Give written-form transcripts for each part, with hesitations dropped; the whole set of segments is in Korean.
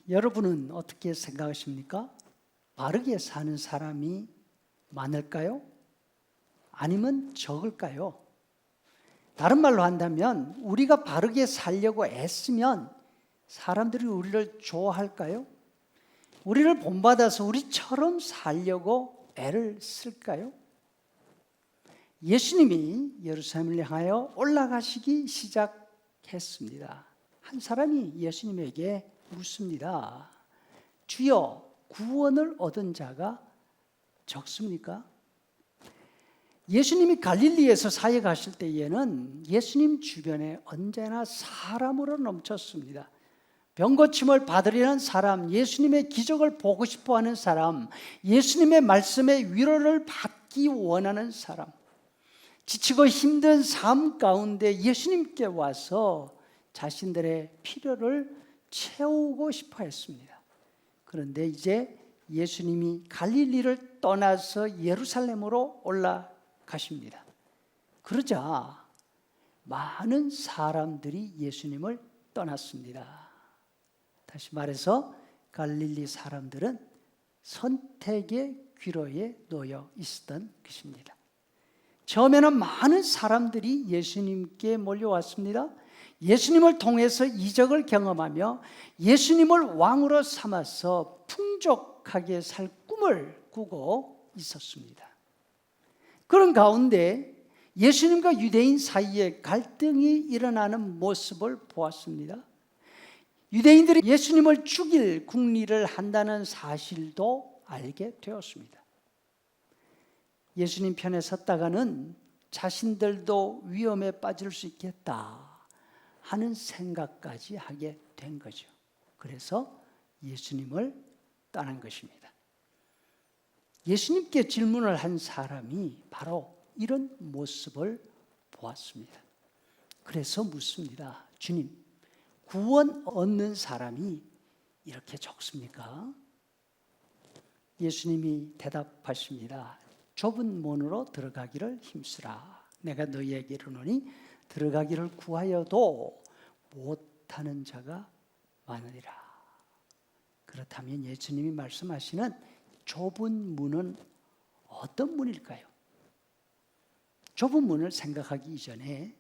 여러분은 어떻게 생각하십니까? 바르게 사는 사람이 많을까요? 아니면 적을까요? 다른 말로 한다면 우리가 바르게 살려고 애쓰면 사람들이 우리를 좋아할까요? 우리를 본받아서 우리처럼 살려고 애를 쓸까요? 예수님이 예루살렘을 향하여 올라가시기 시작했습니다. 한 사람이 예수님에게 묻습니다. 주여, 구원을 얻은 자가 적습니까? 예수님이 갈릴리에서 사역하실 때에는 예수님 주변에 언제나 사람으로 넘쳤습니다. 병고침을 받으려는 사람, 예수님의 기적을 보고 싶어하는 사람, 예수님의 말씀의 위로를 받기 원하는 사람, 지치고 힘든 삶 가운데 예수님께 와서 자신들의 필요를 채우고 싶어 했습니다. 그런데 이제 예수님이 갈릴리를 떠나서 예루살렘으로 올라가십니다. 그러자 많은 사람들이 예수님을 떠났습니다. 다시 말해서 갈릴리 사람들은 선택의 귀로에 놓여 있었던 것입니다. 처음에는 많은 사람들이 예수님께 몰려왔습니다. 예수님을 통해서 이적을 경험하며 예수님을 왕으로 삼아서 풍족하게 살 꿈을 꾸고 있었습니다. 그런 가운데 예수님과 유대인 사이에 갈등이 일어나는 모습을 보았습니다. 유대인들이 예수님을 죽일 궁리를 한다는 사실도 알게 되었습니다. 예수님 편에 섰다가는 자신들도 위험에 빠질 수 있겠다 하는 생각까지 하게 된 거죠. 그래서 예수님을 떠난 것입니다. 예수님께 질문을 한 사람이 바로 이런 모습을 보았습니다. 그래서 묻습니다. 주님, 구원 얻는 사람이 이렇게 적습니까? 예수님이 대답하십니다. 좁은 문으로 들어가기를 힘쓰라. 내가 너희에게 이르노니 들어가기를 구하여도 못하는 자가 많으리라. 그렇다면 예수님이 말씀하시는 좁은 문은 어떤 문일까요? 좁은 문을 생각하기 이전에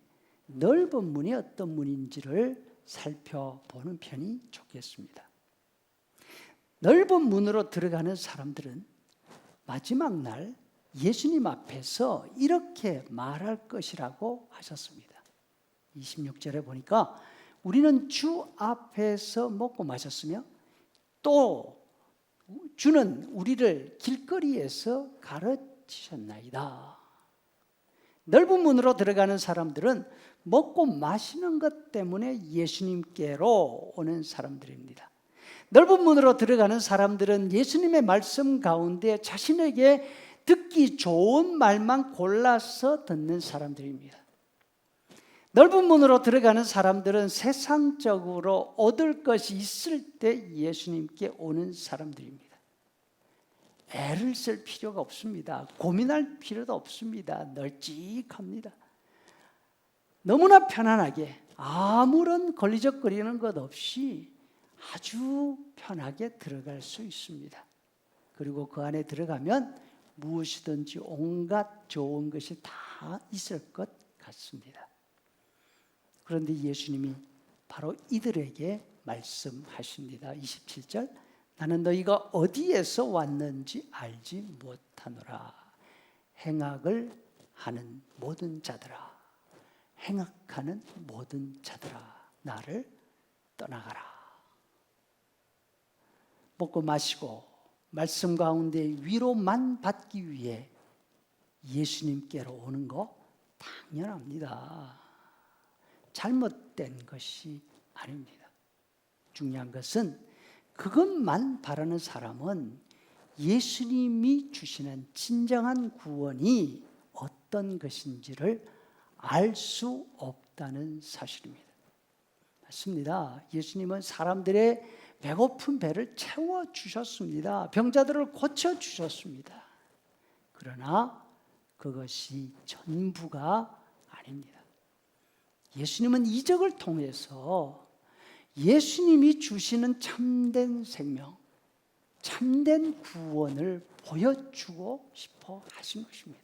넓은 문이 어떤 문인지를 살펴보는 편이 좋겠습니다. 넓은 문으로 들어가는 사람들은 마지막 날 예수님 앞에서 이렇게 말할 것이라고 하셨습니다. 26절에 보니까 우리는 주 앞에서 먹고 마셨으며 또 주는 우리를 길거리에서 가르치셨나이다. 넓은 문으로 들어가는 사람들은 먹고 마시는 것 때문에 예수님께로 오는 사람들입니다. 넓은 문으로 들어가는 사람들은 예수님의 말씀 가운데 자신에게 듣기 좋은 말만 골라서 듣는 사람들입니다. 넓은 문으로 들어가는 사람들은 세상적으로 얻을 것이 있을 때 예수님께 오는 사람들입니다. 애를 쓸 필요가 없습니다. 고민할 필요도 없습니다. 널찍합니다. 너무나 편안하게 아무런 걸리적거리는 것 없이 아주 편하게 들어갈 수 있습니다. 그리고 그 안에 들어가면 무엇이든지 온갖 좋은 것이 다 있을 것 같습니다. 그런데 예수님이 바로 이들에게 말씀하십니다. 27절, 나는 너희가 어디에서 왔는지 알지 못하노라. 행악을 하는 모든 자들아, 행악하는 모든 자들아, 나를 떠나가라. 먹고 마시고 말씀 가운데 위로만 받기 위해 예수님께로 오는 거 당연합니다. 잘못된 것이 아닙니다. 중요한 것은 그것만 바라는 사람은 예수님이 주시는 진정한 구원이 어떤 것인지를 알 수 없다는 사실입니다. 맞습니다. 예수님은 사람들의 배고픈 배를 채워주셨습니다. 병자들을 고쳐주셨습니다. 그러나 그것이 전부가 아닙니다. 예수님은 이적을 통해서 예수님이 주시는 참된 생명, 참된 구원을 보여주고 싶어 하신 것입니다.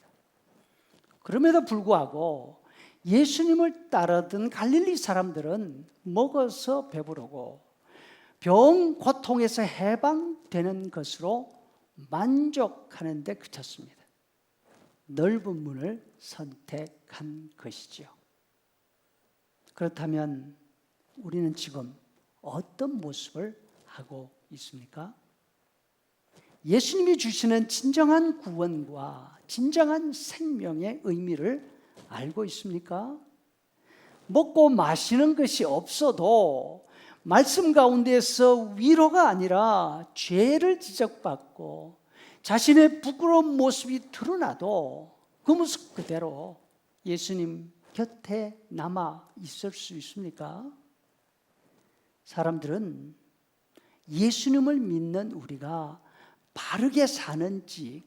그럼에도 불구하고 예수님을 따르던 갈릴리 사람들은 먹어서 배부르고 병 고통에서 해방되는 것으로 만족하는 데 그쳤습니다. 넓은 문을 선택한 것이지요. 그렇다면 우리는 지금 어떤 모습을 하고 있습니까? 예수님이 주시는 진정한 구원과 진정한 생명의 의미를 알고 있습니까? 먹고 마시는 것이 없어도 말씀 가운데서 위로가 아니라 죄를 지적받고 자신의 부끄러운 모습이 드러나도 그 모습 그대로 예수님 곁에 남아 있을 수 있습니까? 사람들은 예수님을 믿는 우리가 바르게 사는지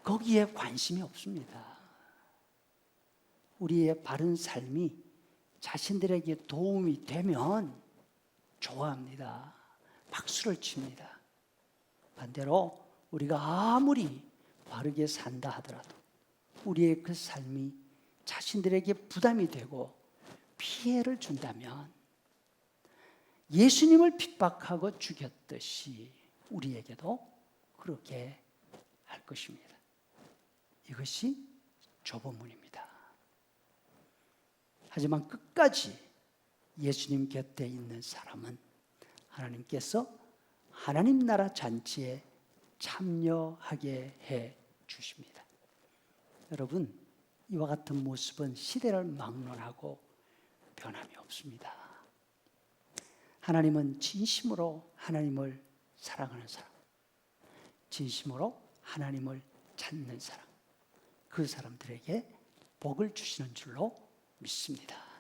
거기에 관심이 없습니다. 우리의 바른 삶이 자신들에게 도움이 되면 좋아합니다. 박수를 칩니다. 반대로 우리가 아무리 바르게 산다 하더라도 우리의 그 삶이 자신들에게 부담이 되고 피해를 준다면 예수님을 핍박하고 죽였듯이 우리에게도 그렇게 할 것입니다. 이것이 좁은 문입니다. 하지만 끝까지 예수님 곁에 있는 사람은 하나님께서 하나님 나라 잔치에 참여하게 해 주십니다. 여러분, 이와 같은 모습은 시대를 막론하고 변함이 없습니다. 하나님은 진심으로 하나님을 사랑하는 사람, 진심으로 하나님을 찾는 사람, 그 사람들에게 복을 주시는 줄로 믿습니다.